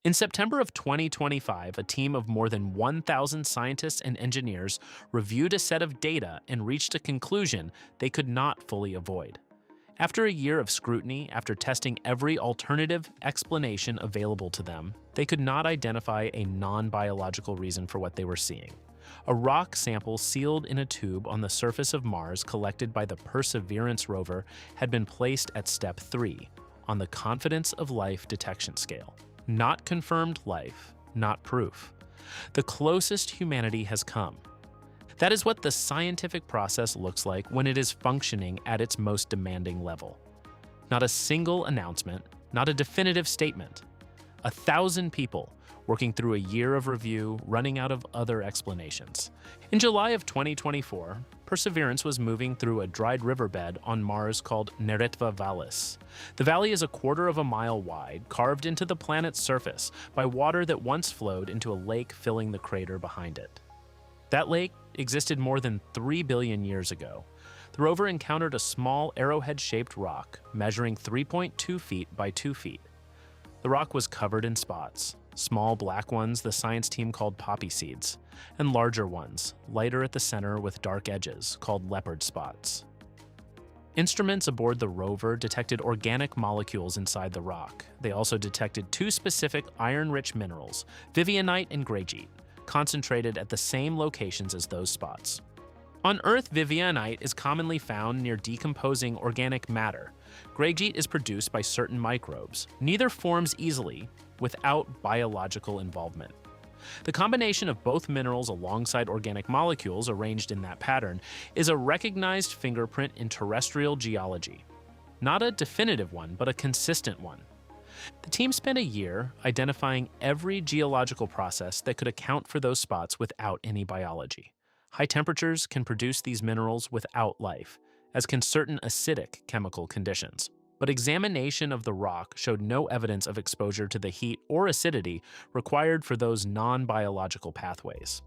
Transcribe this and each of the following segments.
In September of 2025, a team of more than 1,000 scientists and engineers reviewed a set of data and reached a conclusion they could not fully avoid. After a year of scrutiny, after testing every alternative explanation available to them, they could not identify a non-biological reason for what they were seeing. A rock sample sealed in a tube on the surface of Mars collected by the Perseverance rover had been placed at step 3 on the confidence of life detection scale. Not confirmed life, not proof. The closest humanity has come. That is what the scientific process looks like when it is functioning at its most demanding level. Not a single announcement, not a definitive statement. 1,000 people working through a year of review, running out of other explanations. In July of 2024, Perseverance was moving through a dried riverbed on Mars called Neretva Vallis. The valley is a quarter of a mile wide, carved into the planet's surface by water that once flowed into a lake filling the crater behind it. That lake existed more than 3 billion years ago. The rover encountered a small arrowhead-shaped rock measuring 3.2 feet by 2 feet. The rock was covered in spots, small black ones the science team called poppy seeds, and larger ones, lighter at the center with dark edges, called leopard spots. Instruments aboard the rover detected organic molecules inside the rock. They also detected 2 specific iron-rich minerals, vivianite and greigite, concentrated at the same locations as those spots. On Earth, vivianite is commonly found near decomposing organic matter. Greigite is produced by certain microbes. Neither forms easily without biological involvement. The combination of both minerals alongside organic molecules arranged in that pattern is a recognized fingerprint in terrestrial geology. Not a definitive one, but a consistent one. The team spent a year identifying every geological process that could account for those spots without any biology. High temperatures can produce these minerals without life, as can certain acidic chemical conditions. But examination of the rock showed no evidence of exposure to the heat or acidity required for those non-biological pathways.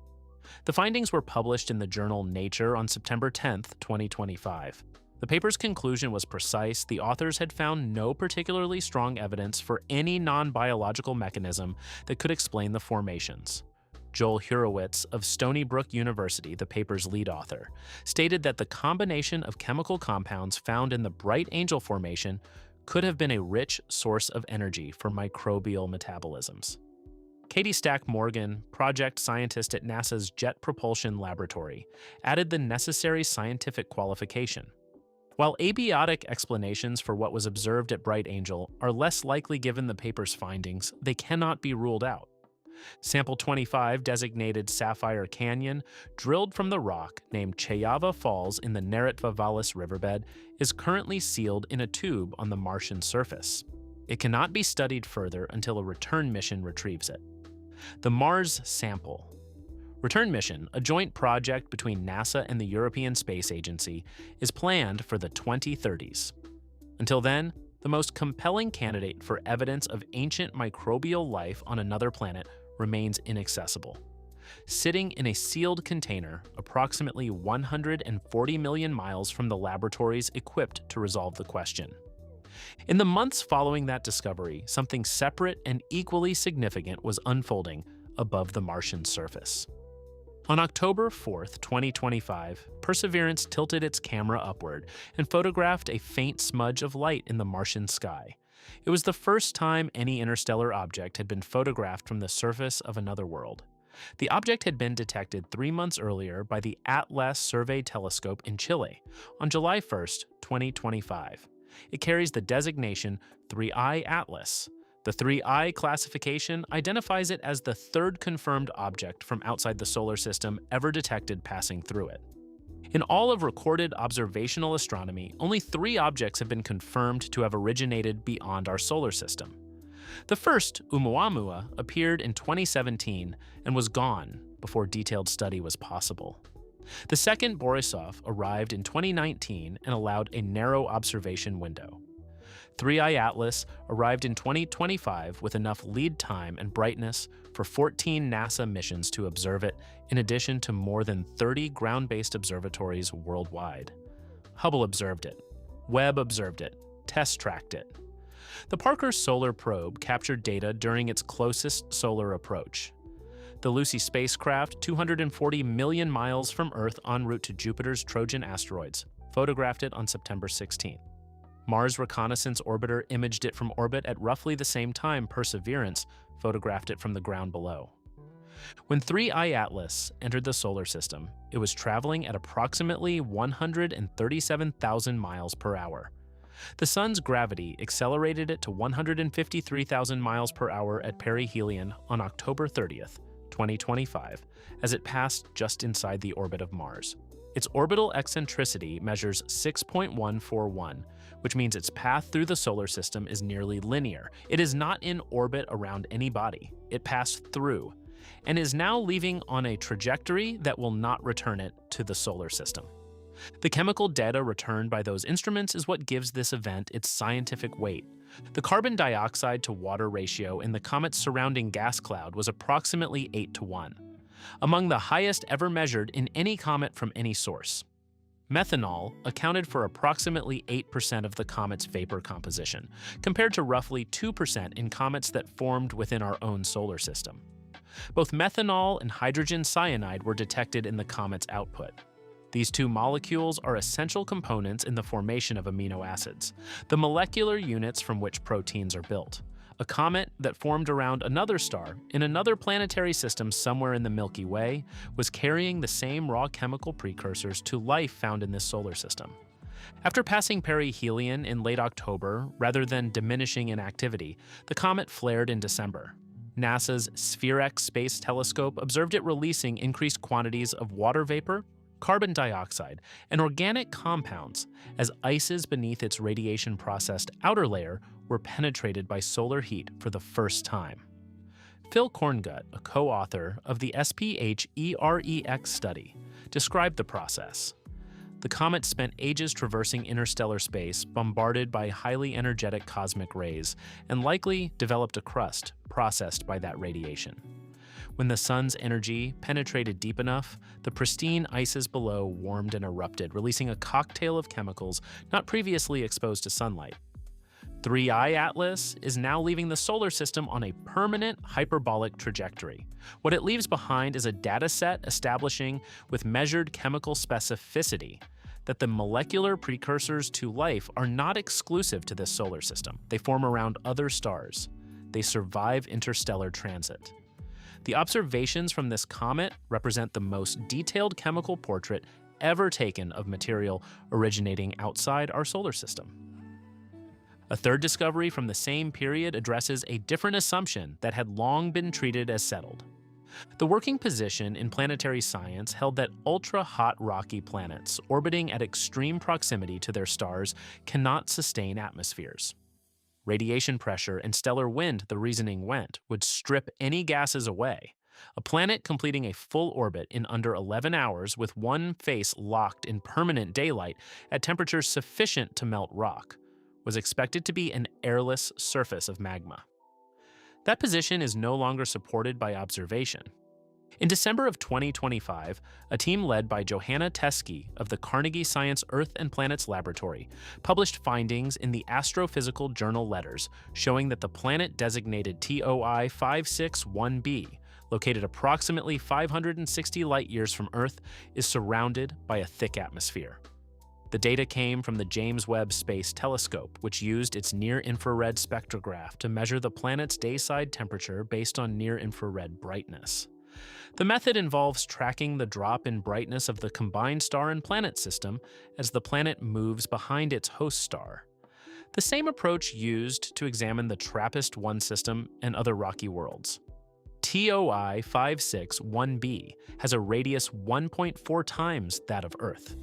The findings were published in the journal Nature on September 10, 2025. The paper's conclusion was precise. The authors had found no particularly strong evidence for any non-biological mechanism that could explain the formations. Joel Hurowitz of Stony Brook University, the paper's lead author, stated that the combination of chemical compounds found in the Bright Angel Formation could have been a rich source of energy for microbial metabolisms. Katie Stack Morgan, project scientist at NASA's Jet Propulsion Laboratory, added the necessary scientific qualification. While abiotic explanations for what was observed at Bright Angel are less likely given the paper's findings, they cannot be ruled out. Sample 25, designated Sapphire Canyon, drilled from the rock named Cheyava Falls in the Neretva Vallis riverbed, is currently sealed in a tube on the Martian surface. It cannot be studied further until a return mission retrieves it. The Mars Sample. Return mission, a joint project between NASA and the European Space Agency, is planned for the 2030s. Until then, the most compelling candidate for evidence of ancient microbial life on another planet remains inaccessible. Sitting in a sealed container approximately 140 million miles from the laboratories equipped to resolve the question. In the months following that discovery, something separate and equally significant was unfolding above the Martian surface. On October 4, 2025, Perseverance tilted its camera upward and photographed a faint smudge of light in the Martian sky. It was the first time any interstellar object had been photographed from the surface of another world. The object had been detected 3 months earlier by the Atlas Survey Telescope in Chile on July 1, 2025. It carries the designation 3I Atlas. The 3I classification identifies it as the third confirmed object from outside the solar system ever detected passing through it. In all of recorded observational astronomy, only 3 objects have been confirmed to have originated beyond our solar system. The first, Oumuamua, appeared in 2017 and was gone before detailed study was possible. The second, Borisov, arrived in 2019 and allowed a narrow observation window. 3I Atlas arrived in 2025 with enough lead time and brightness for 14 NASA missions to observe it, in addition to more than 30 ground-based observatories worldwide. Hubble observed it. Webb observed it. TESS tracked it. The Parker Solar Probe captured data during its closest solar approach. The Lucy spacecraft, 240 million miles from Earth en route to Jupiter's Trojan asteroids, photographed it on September 16. Mars Reconnaissance Orbiter imaged it from orbit at roughly the same time Perseverance photographed it from the ground below. When 3I Atlas entered the solar system, it was traveling at approximately 137,000 miles per hour. The Sun's gravity accelerated it to 153,000 miles per hour at perihelion on October 30th, 2025, as it passed just inside the orbit of Mars. Its orbital eccentricity measures 6.141, which means its path through the solar system is nearly linear. It is not in orbit around any body. It passed through, and is now leaving on a trajectory that will not return it to the solar system. The chemical data returned by those instruments is what gives this event its scientific weight. The carbon dioxide to water ratio in the comet's surrounding gas cloud was approximately 8:1, among the highest ever measured in any comet from any source. Methanol accounted for approximately 8% of the comet's vapor composition, compared to roughly 2% in comets that formed within our own solar system. Both methanol and hydrogen cyanide were detected in the comet's output. These two molecules are essential components in the formation of amino acids, the molecular units from which proteins are built. A comet that formed around another star in another planetary system somewhere in the Milky Way was carrying the same raw chemical precursors to life found in this solar system. After passing perihelion in late October, rather than diminishing in activity, the comet flared in December. NASA's SphereX Space Telescope observed it releasing increased quantities of water vapor, carbon dioxide, and organic compounds as ices beneath its radiation-processed outer layer were penetrated by solar heat for the first time. Phil Korngut, a co-author of the SPH-EREX study, described the process. The comet spent ages traversing interstellar space, bombarded by highly energetic cosmic rays, and likely developed a crust processed by that radiation. When the sun's energy penetrated deep enough, the pristine ices below warmed and erupted, releasing a cocktail of chemicals not previously exposed to sunlight. 3I Atlas is now leaving the solar system on a permanent hyperbolic trajectory. What it leaves behind is a data set establishing with measured chemical specificity that the molecular precursors to life are not exclusive to this solar system. They form around other stars. They survive interstellar transit. The observations from this comet represent the most detailed chemical portrait ever taken of material originating outside our solar system. A third discovery from the same period addresses a different assumption that had long been treated as settled. The working position in planetary science held that ultra-hot rocky planets orbiting at extreme proximity to their stars cannot sustain atmospheres. Radiation pressure and stellar wind, the reasoning went, would strip any gases away. A planet completing a full orbit in under 11 hours with one face locked in permanent daylight at temperatures sufficient to melt rock was expected to be an airless surface of magma. That position is no longer supported by observation. In December of 2025, a team led by Johanna Teskey of the Carnegie Science Earth and Planets Laboratory published findings in the Astrophysical Journal Letters showing that the planet designated TOI 561b, located approximately 560 light-years from Earth, is surrounded by a thick atmosphere. The data came from the James Webb Space Telescope, which used its near-infrared spectrograph to measure the planet's dayside temperature based on near-infrared brightness. The method involves tracking the drop in brightness of the combined star and planet system as the planet moves behind its host star. The same approach used to examine the TRAPPIST-1 system and other rocky worlds. TOI 561b has a radius 1.4 times that of Earth.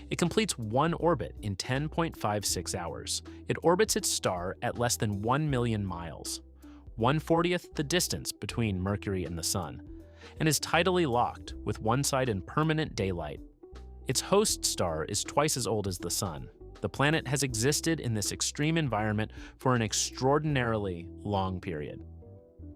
It completes one orbit in 10.56 hours. It orbits its star at less than 1 million miles, 1/40th the distance between Mercury and the Sun, and is tidally locked with one side in permanent daylight. Its host star is twice as old as the Sun. The planet has existed in this extreme environment for an extraordinarily long period.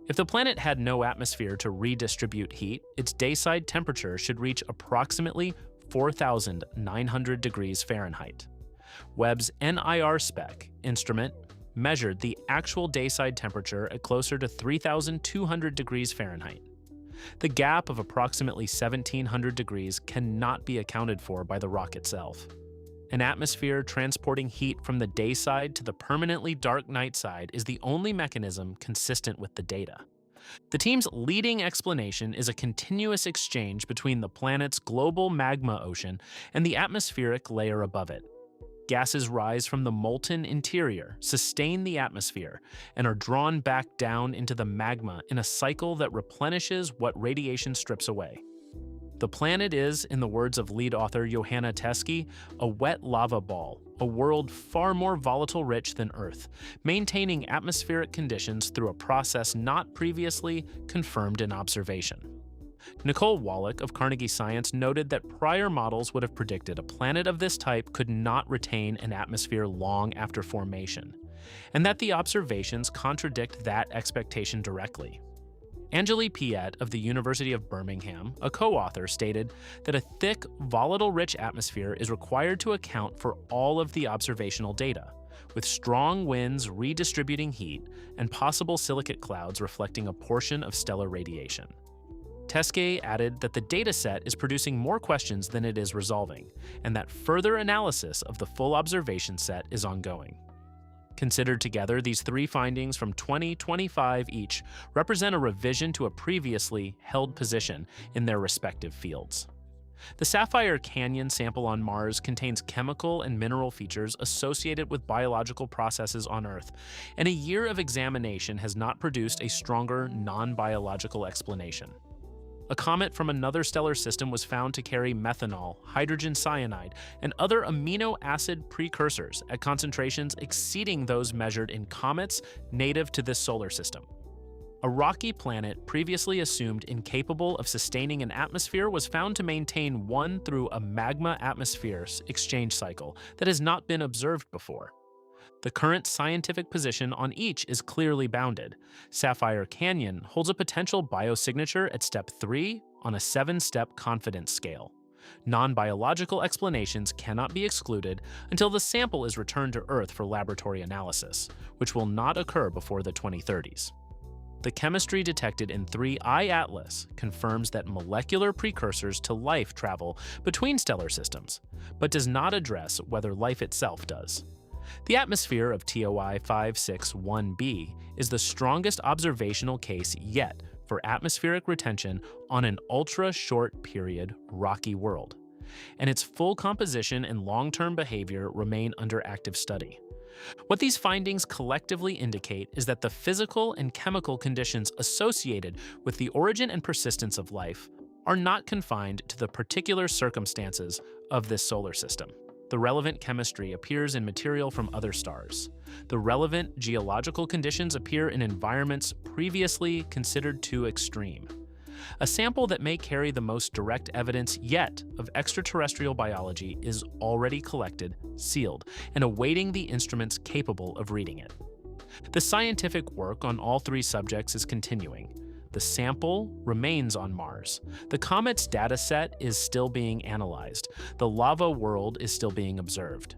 If the planet had no atmosphere to redistribute heat, its dayside temperature should reach approximately 4,900 degrees Fahrenheit. Webb's NIR spec instrument measured the actual dayside temperature at closer to 3,200 degrees Fahrenheit. The gap of approximately 1,700 degrees cannot be accounted for by the rock itself. An atmosphere transporting heat from the dayside to the permanently dark night side is the only mechanism consistent with the data. The team's leading explanation is a continuous exchange between the planet's global magma ocean and the atmospheric layer above it. Gases rise from the molten interior, sustain the atmosphere, and are drawn back down into the magma in a cycle that replenishes what radiation strips away. The planet is, in the words of lead author Johanna Teskey, a wet lava ball, a world far more volatile-rich than Earth, maintaining atmospheric conditions through a process not previously confirmed in observation. Nicole Wallach of Carnegie Science noted that prior models would have predicted a planet of this type could not retain an atmosphere long after formation, and that the observations contradict that expectation directly. Angeli Piet of the University of Birmingham, a co-author, stated that a thick, volatile-rich atmosphere is required to account for all of the observational data, with strong winds redistributing heat and possible silicate clouds reflecting a portion of stellar radiation. Teskey added that the dataset is producing more questions than it is resolving, and that further analysis of the full observation set is ongoing. Considered together, these three findings from 2025 each represent a revision to a previously held position in their respective fields. The Sapphire Canyon sample on Mars contains chemical and mineral features associated with biological processes on Earth, and a year of examination has not produced a stronger non-biological explanation. A comet from another stellar system was found to carry methanol, hydrogen cyanide, and other amino acid precursors at concentrations exceeding those measured in comets native to this solar system. A rocky planet previously assumed incapable of sustaining an atmosphere was found to maintain one through a magma-atmosphere exchange cycle that has not been observed before. The current scientific position on each is clearly bounded. Sapphire Canyon holds a potential biosignature at step 3 on a 7-step confidence scale. Non-biological explanations cannot be excluded until the sample is returned to Earth for laboratory analysis, which will not occur before the 2030s. The chemistry detected in 3I Atlas confirms that molecular precursors to life travel between stellar systems, but does not address whether life itself does. The atmosphere of TOI 561b is the strongest observational case yet for atmospheric retention on an ultra-short period rocky world, and its full composition and long-term behavior remain under active study. What these findings collectively indicate is that the physical and chemical conditions associated with the origin and persistence of life are not confined to the particular circumstances of this solar system. The relevant chemistry appears in material from other stars. The relevant geological conditions appear in environments previously considered too extreme. A sample that may carry the most direct evidence yet of extraterrestrial biology is already collected, sealed, and awaiting the instruments capable of reading it. The scientific work on all three subjects is continuing. The sample remains on Mars. The comet's data set is still being analyzed. The lava world is still being observed.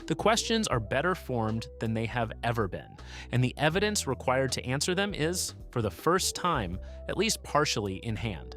The questions are better formed than they have ever been, and the evidence required to answer them is, for the first time, at least partially in hand.